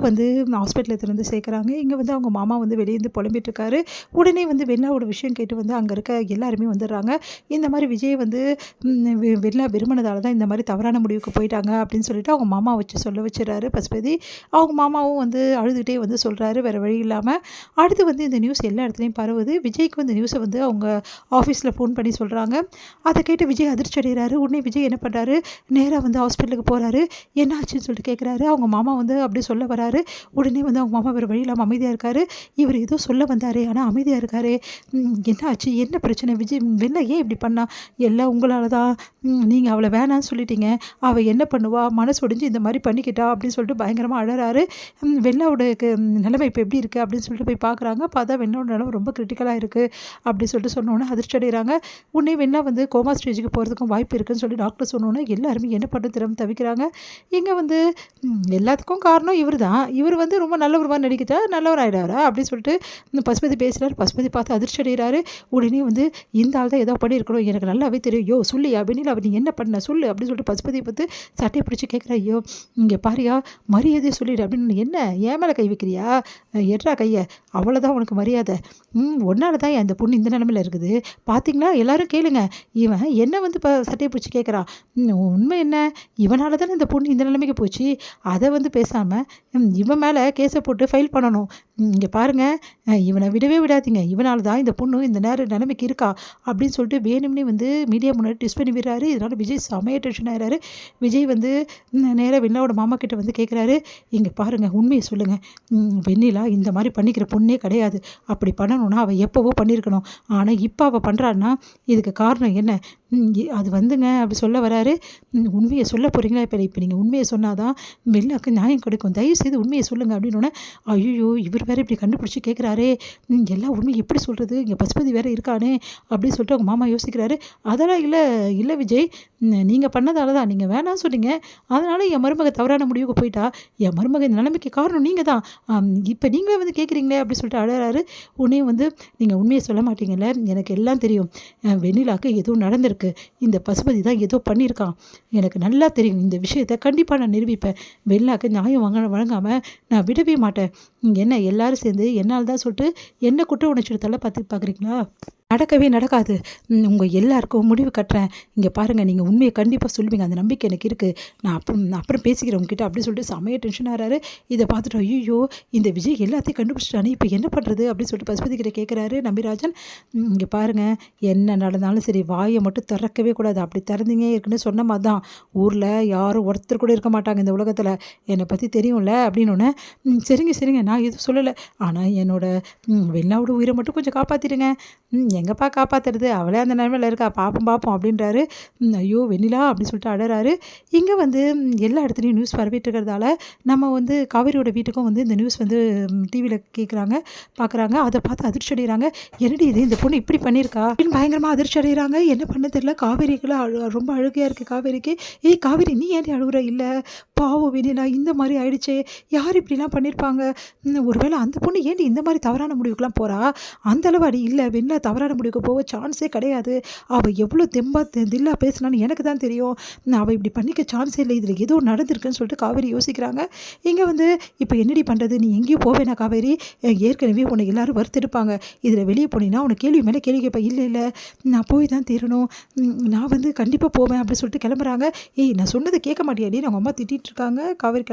வந்து ஹாஸ்பிட்டல் எடுத்துட்டு வந்து சேர்க்குறாங்க. இங்கே வந்து அவங்க மாமா வந்து வெளியேருந்து புலம்பிட்டு இருக்காரு. உடனே வந்து வெண்ணாவோட விஷயம் கேட்டு வந்து அங்கே இருக்க எல்லாருமே வந்துடுறாங்க. இந்த மாதிரி விஜய் வந்து வெண்ணா விரும்பினதால தான் இந்த மாதிரி தவறான முடிவுக்கு போயிட்டாங்க அப்படின்னு சொல்லிட்டு அவங்க மாமா வச்சு சொல்ல வச்சுறாரு பசுபதி. அவங்க மாமாவும் வந்து அழுதுகிட்டே வந்து சொல்கிறாரு வேறு வழி இல்லாமல். அடுத்து வந்து இந்த நியூஸ் எல்லா இடத்துலையும் பரவுது. விஜய்க்கு இந்த நியூஸை வந்து அவங்க ஆஃபீஸில் ஃபோன் பண்ணி சொல்கிறாங்க. அதை கேட்டு விஜய் அதிர்ச்சி அடைகிறாரு. உடனே விஜய் என்ன பண்ணுறாரு, நேராக வந்து ஹாஸ்பிட்டலுக்கு போகிறாரு. என்ன ஆச்சுன்னு சொல்லிட்டு கேட்குறாரு. அவங்க மாமா வந்து அப்படி சொல்ல வராரு. உடனே வந்து அவங்க மாமா வேறு வழி இல்லாமல் அமைதியாக இருக்காரு. இவர் ஏதோ சொல்ல வந்தாரே ஆனால் அமைதியாக இருக்காரு. என்ன ஆச்சு, என்ன பிரச்சனை, விஜய் வெண்ணா ஏன் இப்படி பண்ணா, எல்லாம் உங்களால் தான், நீங்கள் அவளை வேணான்னு சொல்லிட்டீங்க, அவள் என்ன பண்ணுவா, மனசு ஒடிஞ்சு இந்த மாதிரி பண்ணிக்கிட்டா அப்படின்னு சொல்லிட்டு பயங்கரமாக அழறாரு. வெண்ணாவோட நிலைமை இப்போ எப்படி இருக்குது அப்படின்னு சொல்லிட்டு போய் பார்க்குறாங்க. பார்த்தா வெண்ணாவோட நிலைமை ரொம்ப கிரிட்டிக்கலாக இருக்குது அப்படின்னு சொல்லிட்டு சொன்னோன்னே அதிர்ச்சி அடைகிறாங்க. உடனே வெண்ணா வந்து கோமா ஸ்டேஜுக்கு போகிறதுக்கும் வாய்ப்பு இருக்குன்னு சொல்லி டாக்டர் சொன்னோன்னே எல்லாருமே என்ன பண்ண திறமை தவிக்கிறாங்க. இங்கே வந்து எல்லாத்துக்கும் காரணம் இவர் தான். இவர் வந்து ரொம்ப நல்லவர் மாதிரி நடிக்கிட்டா நல்லவர் ஆகிடாரா அப்படின்னு சொல்லிட்டு இந்த பசுபதி பேசுகிறாரு. பசுபதி பார்த்து அதிர்ச்சி அடைகிறாரு. உடனே வந்து இந்த ஆள் தான் ஏதோ பண்ணியிருக்கணும், எனக்கு நல்லாவே தெரியும், யோ சொல்லியா வெண்ணிலா நீ என்ன பண்ண சொல்லு அப்படின்னு சொல்லிட்டு பசுபதியை பார்த்து சட்டையை பிடிச்சி கேட்குறா. ஐயோ இங்கே பாரியா, மரியாதையை சொல்லிடு அப்படின்னு. என்ன ஏன் மேலே கை வைக்கிறியா, எட்ரா கையை, அவ்வளோதான் உனக்கு மரியாதை. ஒன்னால தான் அந்த பொண்ணு இந்த நிலமையில் இருக்குது பார்த்தீங்களா, எல்லாரும் கேளுங்க. இவன் என்ன வந்து இப்போ சட்டையை பிடிச்சி கேட்குறான். உண்மை என்ன, இவனால தானே இந்த பொண்ணு இந்த நிலைமைக்கு போச்சு. அதை வந்து பேசாமல் இவன் மேலே கேஸை போட்டு ஃபைல் பண்ணணும். இங்கே பாருங்கள், இவனை விடவே விடாதீங்க, இவனால தான் இந்த பொண்ணு இந்த நிலைமைக்கு இருக்கா அப்படின்னு சொல்லிட்டு வேணும்னே வந்து மீடியா முன்னாடி டிஸ்ட் பண்ணி விடுறாரு. இதனால் விஜய் செமையாக டென்ஷன் ஆகிறாரு. விஜய் வந்து நேராக வெண்ணிலாவோட மாமா கிட்ட வந்து கேட்குறாரு. இங்கே பாருங்கள், உண்மையை சொல்லுங்கள், வெண்ணிலா இந்த மாதிரி பண்ணிக்கிற பொண்ணே கிடையாது. அப்படி பண்ணணும்னா அவள் எப்போவோ பண்ணியிருக்கணும். ஆனால் இப்போ அவள் பண்ணுறான்னா இதுக்கு காரணம் என்ன, அது வந்துங்க அப்படி சொல்ல வராரு. உண்மையை சொல்ல போகிறீங்களா, இப்போ நீங்கள் உண்மையை சொன்னாதான் வெள்ளாக்கு நியாயம் கிடைக்கும், தயவு செய்து உண்மையை சொல்லுங்கள் அப்படின்னோடனே, ஐயோ இவர் வேறு இப்படி கண்டுபிடிச்சி கேட்குறாரே, எல்லா உண்மையை எப்படி சொல்கிறது, இங்கே பசுபதி வேறு இருக்கானே அப்படின்னு சொல்லிட்டு அவங்க மாமா யோசிக்கிறாரு. அதெல்லாம் இல்லை விஜய், நீங்கள் பண்ணதால தான், நீங்கள் வேணாம்னு சொன்னீங்க, அதனால் என் மருமக தவறான முடிவுக்கு போயிட்டா, என் மருமக இந்த நிலைமைக்கு காரணம் நீங்கள் தான், இப்போ நீங்களே வந்து கேட்குறீங்களே அப்படின்னு சொல்லிட்டு அழறாரு. உடனே வந்து நீங்கள் உண்மையை சொல்ல மாட்டீங்கல்ல, எனக்கு எல்லாம் தெரியும், வெண்ணிலாக்கு எதுவும் நடந்திருக்கு, இந்த பசுபதி தான் ஏதோ பண்ணியிருக்கான், எனக்கு நல்லா தெரியும், இந்த விஷயத்தை கண்டிப்பாக நான் நிரூபிப்பேன், வெண்ணிலாக்கு நியாயம் வழங்காமல் நான் விடவே மாட்டேன். என்ன எல்லாரும் சேர்ந்து என்னால் தான் சொல்லிட்டு என்ன குற்ற உணர்ச்சியோட தலை பார்க்குறீங்களா, நடக்கவே நடக்காது. உங்கள் எல்லாருக்கும் முடிவு கட்டுறேன். இங்கே பாருங்கள், நீங்கள் உண்மையை கண்டிப்பாக சொல்லுவீங்க, அந்த நம்பிக்கை எனக்கு இருக்குது, நான் அப்புறம் பேசிக்கிறேன் உங்ககிட்ட அப்படின்னு சொல்லிட்டு செமையாக டென்ஷன் ஆகிறாரு. இதை பார்த்துட்டு ஐயோ இந்த விஜய் எல்லாத்தையும் கண்டுபிடிச்சிட்டானே, இப்போ என்ன பண்ணுறது அப்படின்னு சொல்லிட்டு பசுபதி கிட்ட கேட்குறாரு நம்பிராஜன். இங்கே பாருங்கள், என்ன நடந்தாலும் சரி வாயை மட்டும் திறக்கவே கூடாது, அப்படி திறந்தீங்க இருக்குன்னு சொன்ன மாதிரி தான், ஊரில் யாரும் ஒருத்தர் கூட இருக்க மாட்டாங்க இந்த உலகத்தில், என்னை பற்றி தெரியும்ல அப்படின்னோடனே, சரிங்க நான் எதுவும் சொல்லலை, ஆனால் என்னோட வெண்ணாவோட உயிரை மட்டும் கொஞ்சம் காப்பாற்றிடுங்க. எங்கப்பா காப்பாற்றுறது, அவளே அந்த நிலைமையில் இருக்கா, பார்ப்போம் அப்படின்றாரு. ஐயோ வெண்ணிலா அப்படின்னு சொல்லிட்டு அழறாரு. இங்கே வந்து எல்லா இடத்துலையும் நியூஸ் பரவிட்டு இருக்கிறதால நம்ம வந்து காவேரியோட வீட்டுக்கும் வந்து இந்த நியூஸ் வந்து டிவியில் பார்க்குறாங்க. அதை பார்த்து அதிர்ச்சி அடைகிறாங்க. என்னடி இது, இந்த பொண்ணு இப்படி பண்ணியிருக்கா அப்படின்னு பயங்கரமாக அதிர்ச்சி அடைகிறாங்க. என்ன பண்ண தெரியல, காவேரிக்குலாம் ரொம்ப அழுகையாக இருக்குது காவேரிக்கு. ஏய் காவேரி நீ ஏன்டி அழுகுற, இல்லை பாவம் வெண்ணிலா இந்த மாதிரி ஆயிடுச்சே, யார் இப்படிலாம் பண்ணியிருப்பாங்க, ஒருவேளை அந்த பொண்ணு ஏன்டி இந்த மாதிரி தவறான முடிவுக்கெலாம் போகிறா, அந்தளவு அடி இல்லை, வெண்ணிலா தவறான முடிவுக்கு போக சான்ஸே கிடையாது, அவள் எவ்வளோ தில்லா பேசினான்னு எனக்கு தான் தெரியும், அவள் இப்படி பண்ணிக்க சான்ஸே இல்லை, இதில் ஏதோ நடந்திருக்குன்னு சொல்லிட்டு காவேரி யோசிக்கிறாங்க. இங்கே வந்து இப்போ என்னடி பண்ணுறது, நீ எங்கேயும் போவேனா காவேரி, ஏற்கனவே உன்னை எல்லாரும் வறுத்தெடுப்பாங்க, இதில் வெளியே போனீங்கன்னா உனக்கு கேள்வி மேலே கேள்வி கேட்பேன், இல்லை நான் போய் தான் தீரணும், நான் வந்து கண்டிப்பாக போவேன் அப்படின்னு சொல்லிட்டு கிளம்புறாங்க. ஏய் நான் சொன்னதை கேட்க மாட்டியாடி, அவங்க அம்மா திட்டிகிட்டு இருக்காங்க. காவேரி